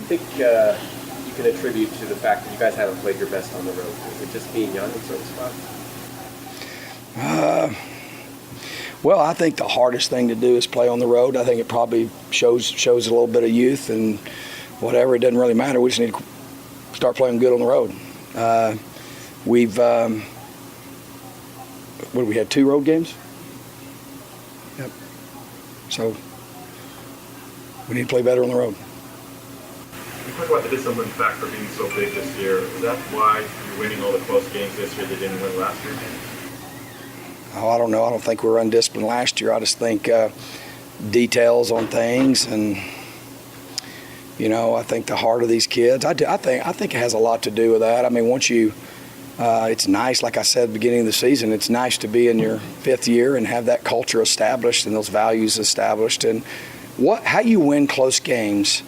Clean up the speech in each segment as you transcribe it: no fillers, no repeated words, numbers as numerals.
think you can attribute to the fact that you guys haven't played your best on the road? Is it just being young in certain spots? Well, I think the hardest thing to do is play on the road. I think it probably shows a little bit of youth and whatever. It doesn't really matter. We just need to start playing good on the road. We've we had 2 road games? Yep. So we need to play better on the road. You talk about the discipline factor being so big this year. Is that why you're winning all the close games this year that didn't win last year? Oh, I don't know. I don't think we were undisciplined last year. I just think details on things, and I think the heart of these kids. I think it has a lot to do with that. I mean, once you, it's nice. Like I said at the beginning of the season, it's nice to be in your 5th year and have that culture established and those values established. And how you win close games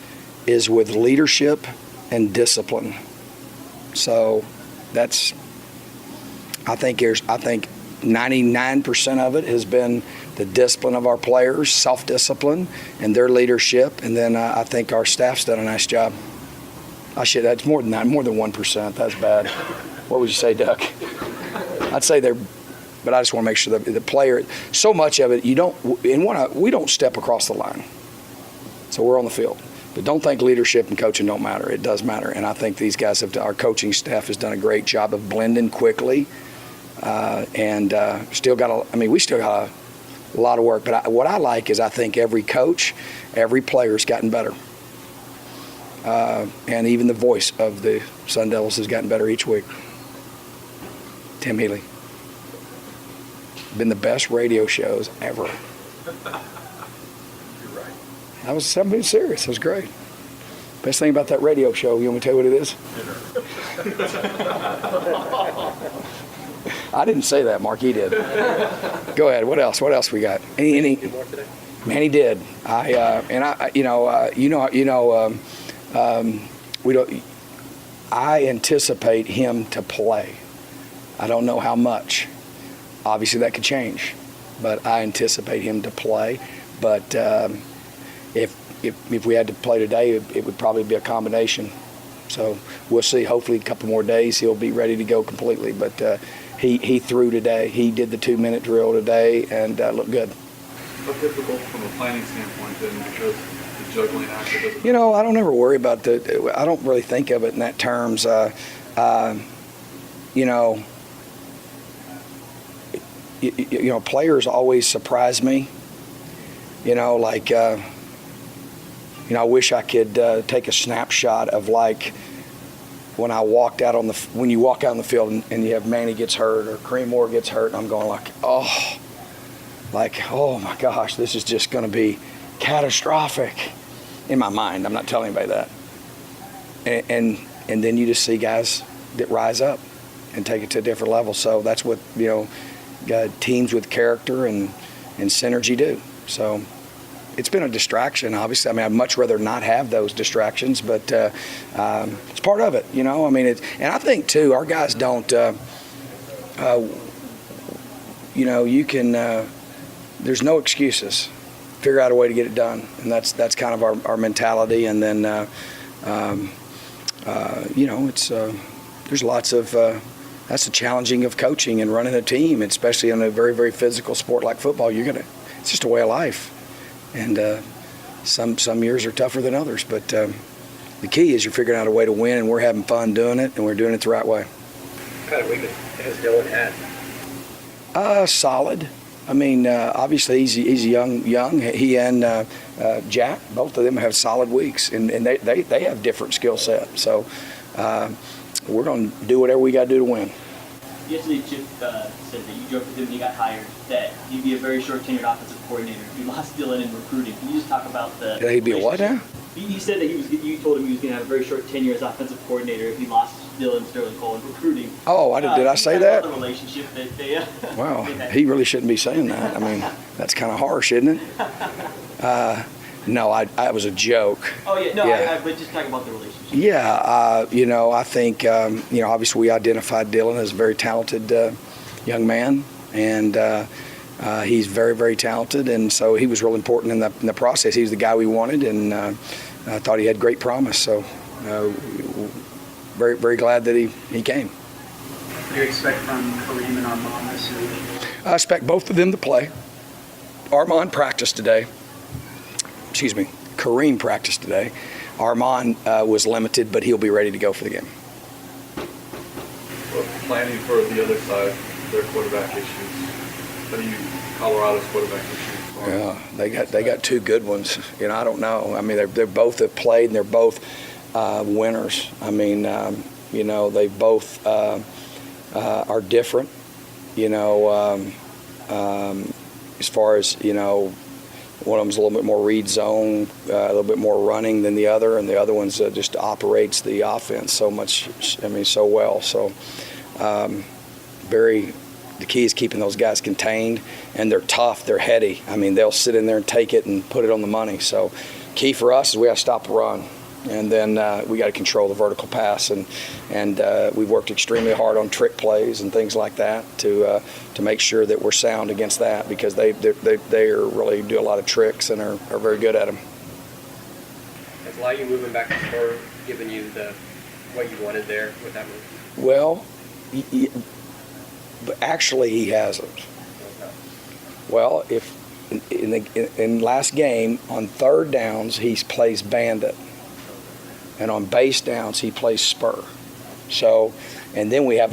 is with leadership and discipline. So that's. I think 99% of it has been the discipline of our players, self-discipline, and their leadership. And then I think our staff's done a nice job. That's more than that, more than 1%. That's bad. What would you say, Doug? I'd say but I just want to make sure that the player, so much of it, we don't step across the line. So we're on the field. But don't think leadership and coaching don't matter. It does matter. And I think these guys, our coaching staff has done a great job of blending quickly. We still got a lot of work. But what I like is I think every coach, every player has gotten better. And even the voice of the Sun Devils has gotten better each week. Tim Healy. Been the best radio shows ever. You're right. I'm being serious. It was great. Best thing about that radio show, you want me to tell you what it is? I didn't say that, Mark. He did. Go ahead. What else? What else we got? Any? Man, he did. I anticipate him to play. I don't know how much. Obviously, that could change, but I anticipate him to play. But if we had to play today, it would probably be a combination. So we'll see. Hopefully, a couple more days, he'll be ready to go completely. But he threw today. He did the 2-minute drill today and looked good. How difficult from a planning standpoint then, because the juggling act doesn't... I don't ever worry about I don't really think of it in that terms. Players always surprise me. I wish I could take a snapshot of when I walked out when you walk out on the field and you have Manny gets hurt or Kareem Moore gets hurt, and I'm going oh my gosh, this is just going to be catastrophic in my mind. I'm not telling anybody that. And then you just see guys that rise up and take it to a different level. So that's what teams with character and synergy do. So it's been a distraction, obviously. I mean, I'd much rather not have those distractions, but it's part of it, and I think too, our guys don't. You can. There's no excuses. Figure out a way to get it done, and that's kind of our mentality. And then, it's there's lots of. That's the challenging of coaching and running a team, especially in a very, very physical sport like football. It's just a way of life. And some years are tougher than others, but the key is you're figuring out a way to win, and we're having fun doing it, and we're doing it the right way. What kind of week has Dylan had? Solid. I mean, obviously he's young. He and Jack, both of them have solid weeks, and they have different skill sets. So we're going to do whatever we got to do to win. Yesterday, Chip said that you joked with him when he got hired that he'd be a very short-tenured offensive coordinator if you lost Dylan in recruiting. Can you just talk about the... He'd be a what now? He said that you told him he was going to have a very short tenure as offensive coordinator if he lost Dylan Sterling Cole in recruiting. Oh, did I say that? The relationship that they... Wow, he really shouldn't be saying that. I mean, that's kind of harsh, isn't it? No, I was a joke. Oh, yeah. No, yeah. But just talking about the relationship. Yeah, I think, obviously we identified Dylan as a very talented young man, and he's very, very talented, and so he was real important in the process. He was the guy we wanted, and I thought he had great promise. So very, very glad that he came. What do you expect from Kareem and Armand this week? I expect both of them to play. Armand practiced today. Excuse me. Kareem practiced today. Armand was limited, but he'll be ready to go for the game. Well, planning for the other side, their quarterback issues. What do you, Colorado's quarterback issues? Yeah, they got two good ones. I don't know. I mean, they're both have played, and they're both winners. I mean, they both are different. As far as one of them's a little bit more read zone, a little bit more running than the other, and the other one's just operates the offense so much. I mean, so well. So, the key is keeping those guys contained, and they're tough. They're heady. I mean, they'll sit in there and take it and put it on the money. So, key for us is we have to stop the run, and then we got to control the vertical pass, and we've worked extremely hard on trick plays and things like that to make sure that we're sound against that, because they are really do a lot of tricks and are very good at them. Has Liu moving back to Spur given you what you wanted there with that move? Well, but actually he hasn't. Well, if in last game on third downs he plays bandit, and on base downs he plays spur. So, and then we have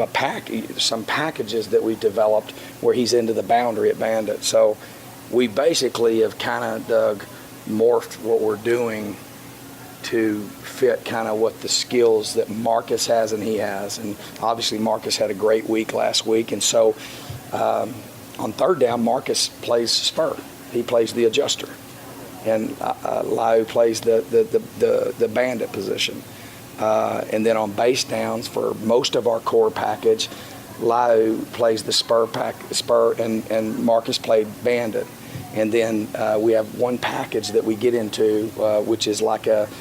some packages that we've developed where he's into the boundary at bandit. So we basically have kind of morphed what we're doing to fit kind of what the skills that Marcus has and he has. And obviously Marcus had a great week last week, and so on third down Marcus plays spur. He plays the adjuster, and Liu plays the bandit position. And then on base downs for most of our core package, Liu plays the spur and Marcus played bandit. And then we have one package that we get into, which is like it's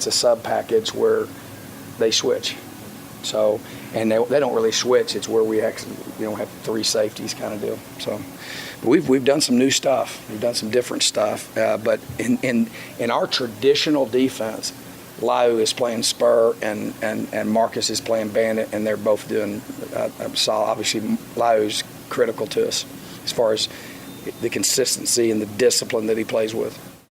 a sub package where they switch. So, and they don't really switch. It's where we actually have three safeties kind of deal. So, we've done some new stuff. We've done some different stuff. But in our traditional defense, Liu is playing spur and Marcus is playing bandit, and they're both doing solid. Obviously, Liu is critical to us as far as the consistency and the discipline that he plays with.